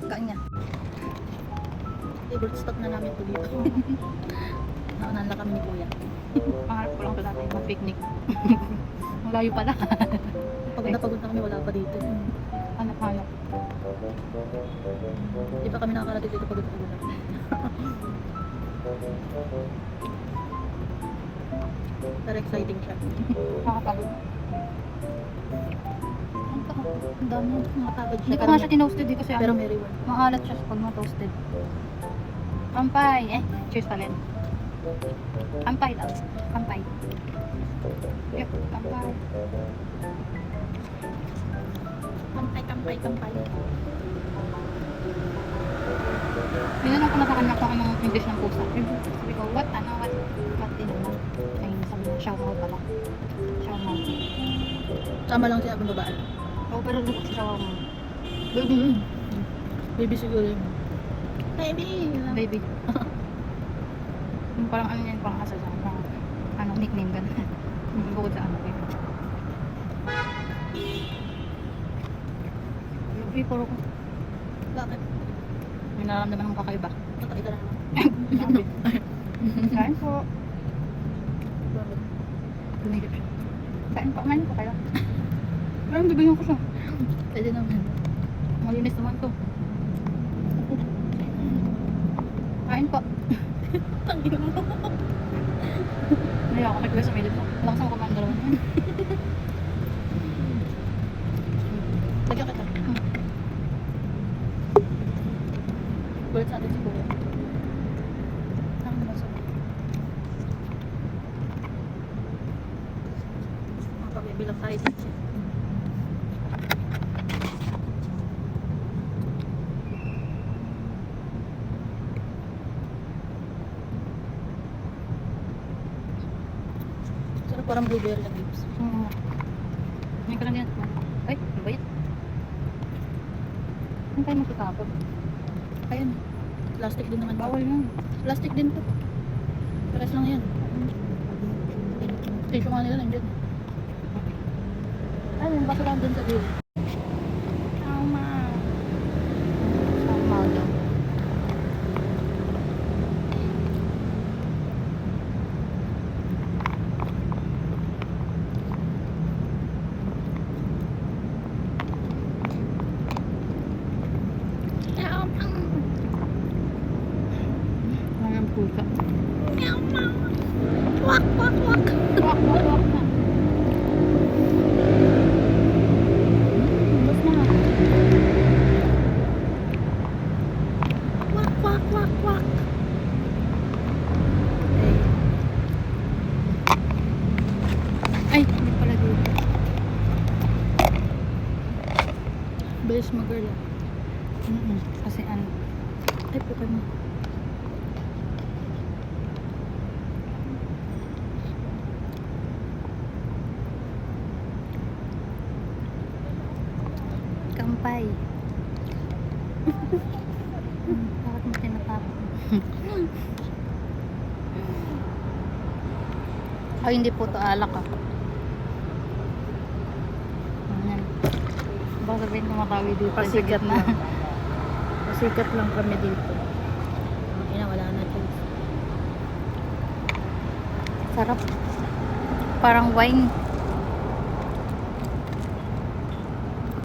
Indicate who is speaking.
Speaker 1: Kain nga. Favorite stop na namin ito dito. Naunahan lang kami ni Kuya.
Speaker 2: Pangarap ko lang ito dati, mag-picnic. Ang layo pala.
Speaker 1: Pagod na pagod na kami, wala pa dito.
Speaker 2: Hanap-hanap.
Speaker 1: Di pa kami nakakarating dito pagod na pagod na. Pero exciting siya.
Speaker 2: Nakakapagod.
Speaker 1: Ang dami nakapagod siya.
Speaker 2: Hindi ko nga siya tinoasted dito kasi
Speaker 1: Pero
Speaker 2: ano,
Speaker 1: may reward.
Speaker 2: maalat siya pag na-toasted. Kampay! Cheers pa rin. Kampay daw. Kampay. Yep, kampay.
Speaker 1: Kampay, kampay, kampay.
Speaker 2: Minanong ko na sa kanya kung anong English ng pusa. Sabi ko, what din mo? Ay, sabi niya, shout out pala. Shout out.
Speaker 1: Sama lang siya abang babae.
Speaker 2: Oo, pero lubog sa shout out.
Speaker 1: Baby. Baby siguro yun. Baby.
Speaker 2: Baby. Yung parang ano yan, parang asa sa ano, nickname gano'n. Bukod sa ano, baby. Baby, puro ko.
Speaker 1: Bakit?
Speaker 2: May nararamdaman ng kakaiba.
Speaker 1: Nakakita na naman.
Speaker 2: Kain po.
Speaker 1: Bakit?
Speaker 2: Tumigil siya. Kain po, kain po kayo. Parang bibigyan ko siya.
Speaker 1: Pwede naman.
Speaker 2: Malinis naman to. Kain po.
Speaker 1: Tangin mo.
Speaker 2: Naya ako nagkala sa milit mo. Lakas ako kumain dalawa.
Speaker 1: Lagyan kita. Bulat sa atin si Kuya. Ang masarap. Mapabibilang tayo dito. Sarap, parang blueberry na grapes.
Speaker 2: Ngayon ko lang yan. Ay, ano ba yan? Ano tayo magkakapag?
Speaker 1: Ayun. Plastic din naman.
Speaker 2: Bawal yan.
Speaker 1: Plastic din to. Pares lang yan. Tissue nga nila nandiyan. Ano yung basurahan dun sa gilid?
Speaker 2: Tama. Tama daw. Parang pusa.
Speaker 1: Wak, wak, wak.
Speaker 2: Wak, wak, wak na. Bas na.
Speaker 1: Wak, wak, wak, wak.
Speaker 2: Ay, hindi pala dito.
Speaker 1: Bilis mo girl.
Speaker 2: Kasi ano,
Speaker 1: Ay, pukan mo.
Speaker 2: kampay. Bakit mo tinatapon? Ay, hindi po to alak ah. Ayan. Baka sabihin kumakawi dito.
Speaker 1: Pasikat lang. Pasikat lang kami dito. Ina, wala na choice.
Speaker 2: Sarap. Parang wine.